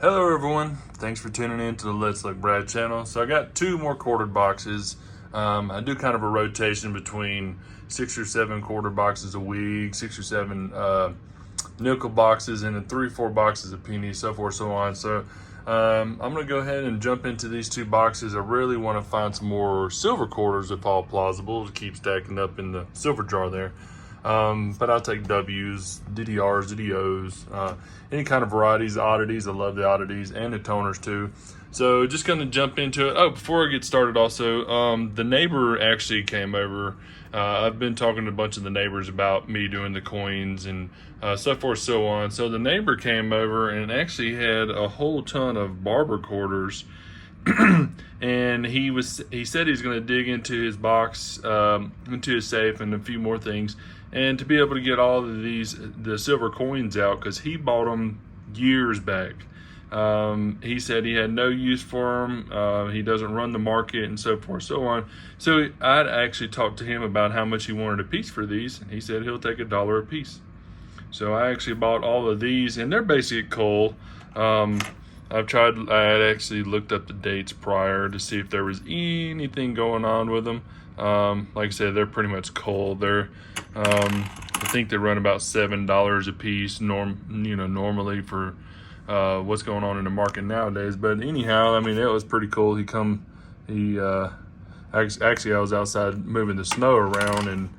Hello everyone, thanks for tuning in to the Let's Look Brad channel. So I got two more quartered boxes. I do kind of a rotation between 6 or 7 quarter boxes a week, 6 or 7 nickel boxes, and then 3 or 4 boxes of pennies, so forth, so on. So I'm gonna go ahead and jump into these two boxes. I really want to find some more silver quarters if all plausible to keep stacking up in the silver jar there. But I'll take W's, DDRs, DDOs, any kind of varieties, oddities. I love the oddities and the toners too. So just going to jump into it. Oh, before I get started also, the neighbor actually came over. I've been talking to a bunch of the neighbors about me doing the coins and so forth, so on. So the neighbor came over and actually had a whole ton of barber quarters. And he said he's going to dig into his box, into his safe, and a few more things, and to be able to get all of the silver coins out, because he bought them years back. He said he had no use for them. He doesn't run the market and so forth, so on. So I'd actually talked to him about how much he wanted a piece for these, and he said he'll take $1 a piece. So I actually bought all of these, and they're basic coal. I had actually looked up the dates prior to see if there was anything going on with them. Like I said, they're pretty much cold. I think they run about $7 a piece normally for what's going on in the market nowadays. But anyhow, I mean, it was pretty cool. Actually, I was outside moving the snow around, and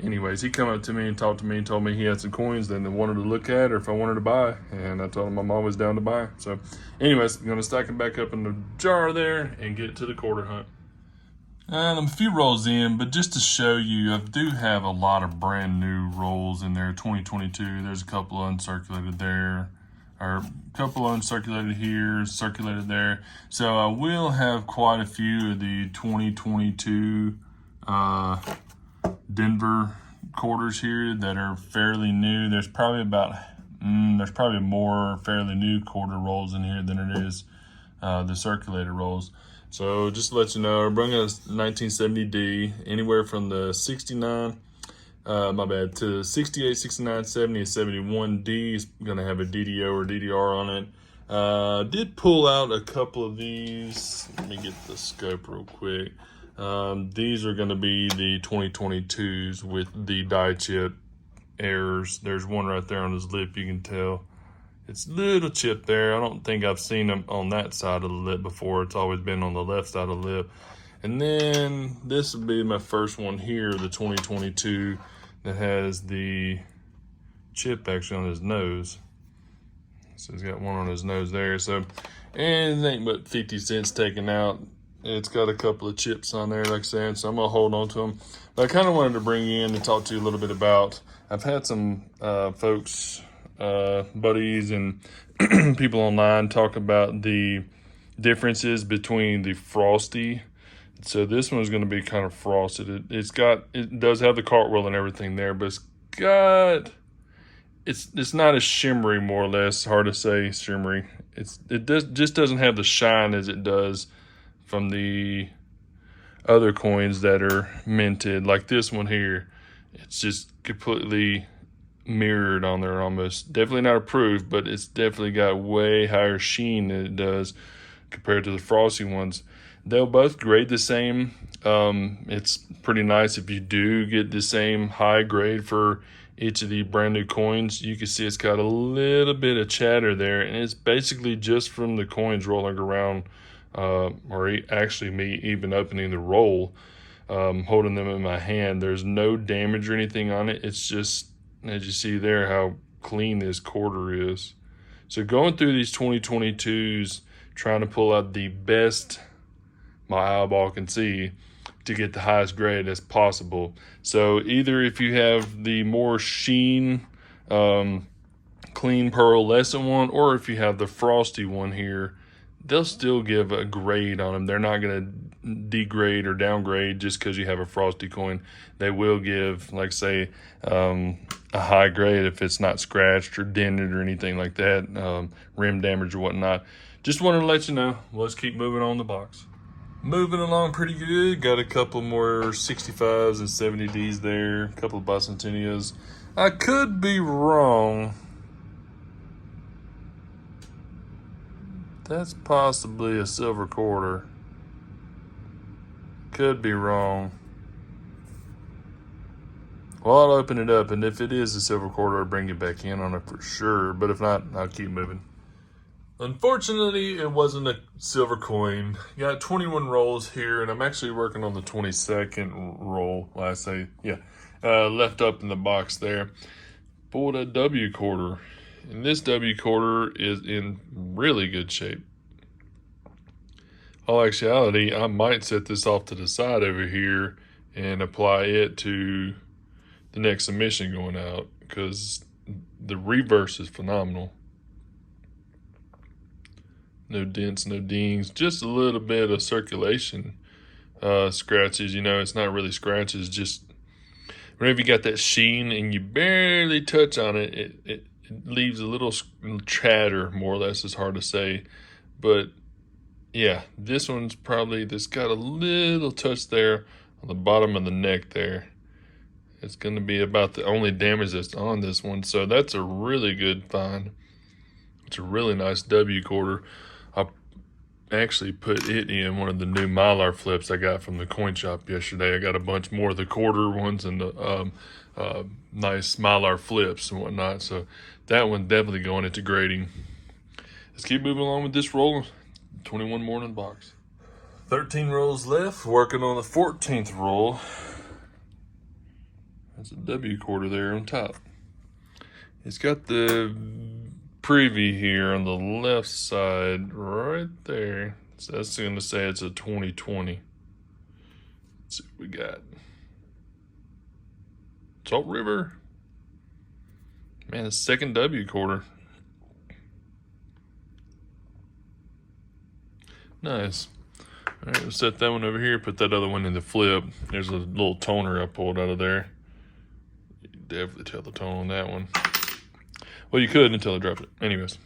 anyways, he come up to me and talked to me and told me he had some coins that he wanted to look at, or if I wanted to buy, and I told him I'm always down to buy. So anyways, I'm going to stack them back up in the jar there and get to the quarter hunt. And I'm a few rolls in, but just to show you, I do have a lot of brand new rolls in there, 2022. There's a couple uncirculated there, or a couple uncirculated here, circulated there. So I will have quite a few of the 2022 Denver quarters here that are fairly new. There's probably more fairly new quarter rolls in here than it is the circulated rolls. So just to let you know, I'm bringing a 1970D, anywhere from the 69, to 68, 69, 70, and 71D is going to have a DDO or DDR on it. Did pull out a couple of these. Let me get the scope real quick. These are going to be the 2022s with the die chip errors. There's one right there on his lip, you can tell. It's a little chip there. I don't think I've seen them on that side of the lip before. It's always been on the left side of the lip. And then this will be my first one here, the 2022, that has the chip actually on his nose. So he's got one on his nose there. So, and it ain't but 50 cents taken out. It's got a couple of chips on there, like I said, so I'm gonna hold on to them. But I kind of wanted to bring you in and talk to you a little bit about, I've had some folks, buddies and people online talk about the differences between the frosty. So this one is going to be kind of frosted. It does have the cartwheel and everything there, but it's not as shimmery, more or less. Hard to say shimmery. It just doesn't have the shine as it does from the other coins that are minted, like this one here. It's just completely mirrored on there almost. Definitely not approved, but it's definitely got way higher sheen than it does compared to the frosty ones. They'll both grade the same. It's pretty nice if you do get the same high grade for each of the brand new coins. You can see it's got a little bit of chatter there, and it's basically just from the coins rolling around, or actually me even opening the roll, holding them in my hand. There's no damage or anything on it. It's just, as you see there, how clean this quarter is. So going through these 2022s, trying to pull out the best my eyeball can see to get the highest grade as possible. So either if you have the more sheen, clean pearlescent one, or if you have the frosty one here, they'll still give a grade on them. They're not going to degrade or downgrade just because you have a frosty coin. They will give, like say, a high grade if it's not scratched or dented or anything like that, rim damage or whatnot. Just wanted to let you know. Let's keep moving on the box. Moving along pretty good. Got a couple more 65s and 70Ds there. A couple of bicentennials. I could be wrong. That's possibly a silver quarter. Could be wrong. Well, I'll open it up, and if it is a silver quarter, I'll bring it back in on it for sure. But if not, I'll keep moving. Unfortunately, it wasn't a silver coin. Got 21 rolls here, and I'm actually working on the 22nd roll. Left up in the box there. Pulled a W quarter, and this W quarter is in really good shape. All actuality, I might set this off to the side over here and apply it to the next submission going out, because the reverse is phenomenal. No dents, no dings, just a little bit of circulation scratches. It's not really scratches, just whenever you got that sheen and you barely touch on it, it leaves a little chatter, more or less. It's hard to say, but yeah, this one's probably just got a little touch there on the bottom of the neck there. It's going to be about the only damage that's on this one, so that's a really good find. It's a really nice W quarter. I actually put it in one of the new Mylar flips I got from the coin shop yesterday. I got a bunch more of the quarter ones and the nice Mylar flips and whatnot, so that one definitely going into grading. Let's keep moving along with this roll. 21 more in the box. 13 rolls left, working on the 14th roll. That's a W quarter there on top. It's got the preview here on the left side right there. So that's going to say it's a 2020. Let's see what we got. Salt River. Man, it's second W quarter. Nice. All right, we'll set that one over here. Put that other one in the flip. There's a little toner I pulled out of there. You can definitely tell the tone on that one. Well, you could until I dropped it. Anyways.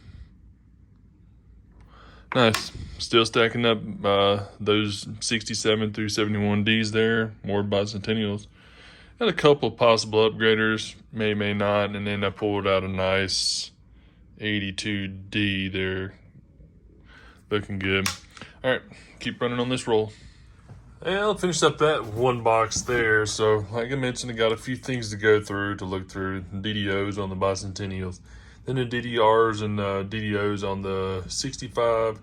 Nice. Still stacking up those 67 through 71 Ds there. More bicentennials. Got a couple possible upgraders. May not. And then I pulled out a nice 82D there. Looking good. All right, keep running on this roll. And I'll finish up that one box there. So, like I mentioned, I got a few things to go through, to look through. DDOs on the bicentennials. Then the DDRs and DDOs on the 65,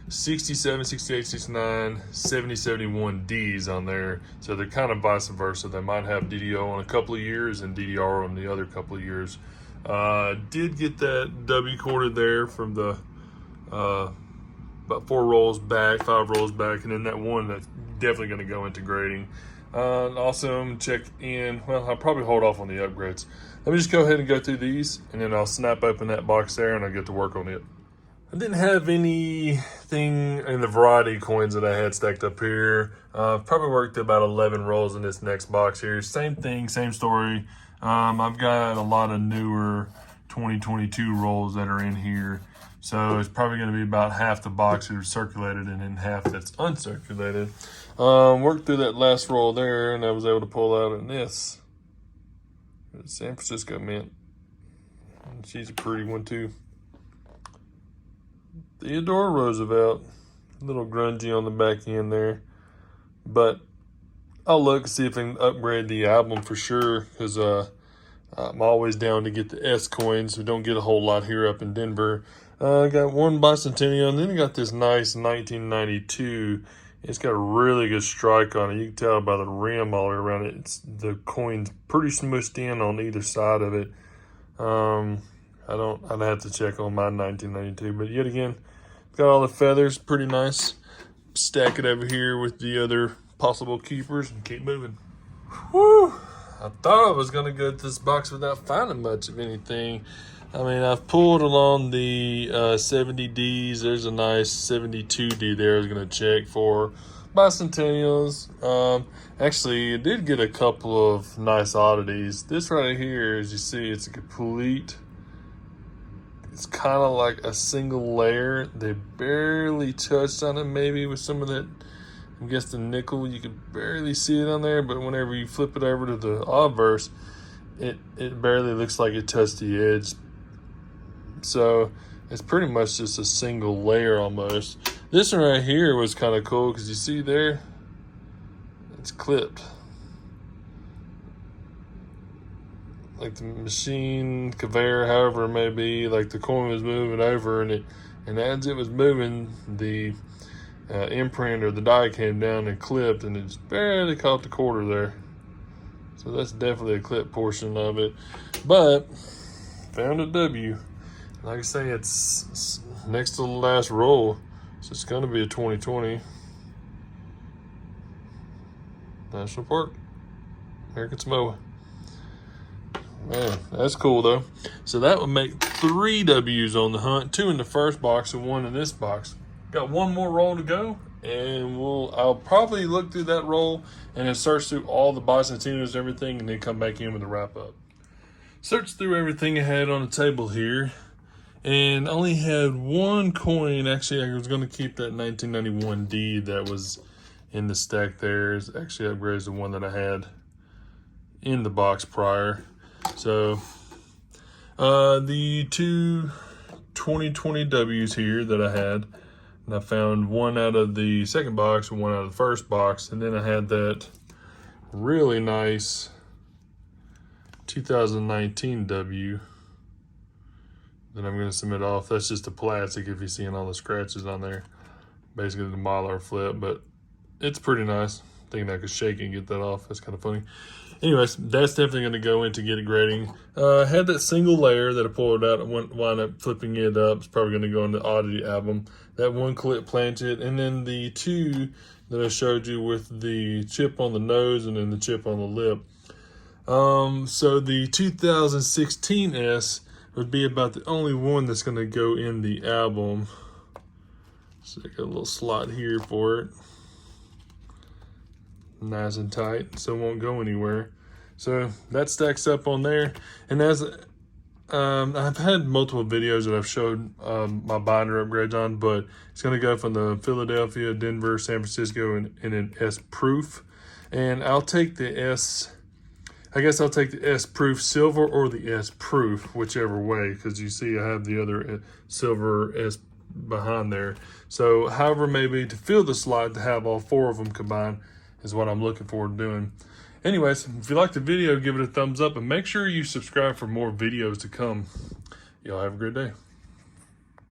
67, 68, 69, 70, 71 Ds on there. So they're kind of vice versa. They might have DDO on a couple of years and DDR on the other couple of years. Did get that W quarter there from the... about 4 rolls back, 5 rolls back, and then that one that's definitely going to go into grading. Also, check in. Well, I'll probably hold off on the upgrades. Let me just go ahead and go through these, and then I'll snap open that box there, and I'll get to work on it. I didn't have anything in the variety coins that I had stacked up here. Probably worked about 11 rolls in this next box here. Same thing, same story. I've got a lot of newer 2022 rolls that are in here. So it's probably going to be about half the box is circulated and then half that's uncirculated. Worked through that last roll there, and I was able to pull out in this. San Francisco Mint. She's a pretty one too. Theodore Roosevelt. A little grungy on the back end there. But I'll look and see if I can upgrade the album for sure, because I'm always down to get the S coins. We don't get a whole lot here up in Denver. I got one bicentennial, and then I got this nice 1992. It's got a really good strike on it. You can tell by the rim all the way around it. The coin's pretty smooshed in on either side of it. I'd have to check on my 1992, but yet again, got all the feathers, pretty nice. Stack it over here with the other possible keepers and keep moving. Whew! I thought I was gonna go to this box without finding much of anything. I mean, I've pulled along the 70Ds. There's a nice 72D there I was going to check for. Bicentennials. Actually, I did get a couple of nice oddities. This right here, as you see, it's a complete... It's kind of like a single layer. They barely touched on it maybe with some of that, I guess the nickel. You could barely see it on there, but whenever you flip it over to the obverse, it barely looks like it touched the edge. So It's pretty much just a single layer almost. This one right here was kind of cool because you see there, it's clipped. Like the machine, conveyor, however it may be, like the coin was moving over, and as it was moving, the imprint or the die came down and clipped, and it just barely caught the quarter there. So that's definitely a clip portion of it. But found a W. Like I say, it's next to the last roll, so it's going to be a 2020 National Park, American Samoa. Man, that's cool though. So that would make 3 W's on the hunt, 2 in the first box and 1 in this box. Got 1 more roll to go, and I'll probably look through that roll and then search through all the Bicentennials and everything, and then come back in with a wrap up. Searched through everything I had on the table here, and only had 1 coin. Actually, I was going to keep that 1991 D that was in the stack there. It's actually upgraded the one that I had in the box prior. So the 2 2020 W's here that I had, and I found 1 out of the second box and 1 out of the first box, and then I had that really nice 2019 W that I'm going to submit off. That's just a plastic, if you're seeing all the scratches on there. Basically the Mylar flip, but it's pretty nice. Thinking I could shake it and get that off. That's kind of funny. Anyways, that's definitely going to go in to get it grading. Had that single layer that I pulled out and wound up flipping it up. It's probably going to go in the Oddity album. That 1 clip planted, and then the 2 that I showed you with the chip on the nose and then the chip on the lip. So the 2016 S would be about the only one that's going to go in the album. So I got a little slot here for it. Nice and tight, so it won't go anywhere. So that stacks up on there. And as I've had multiple videos that I've showed my binder upgrades on, but it's going to go from the Philadelphia, Denver, San Francisco, and an S proof. And I'll take the S. I guess I'll take the S proof silver or the S proof, whichever way, because you see I have the other silver S behind there. So however maybe to fill the slot to have all 4 of them combined is what I'm looking forward to doing. Anyways, if you liked the video, give it a thumbs up and make sure you subscribe for more videos to come. Y'all have a great day.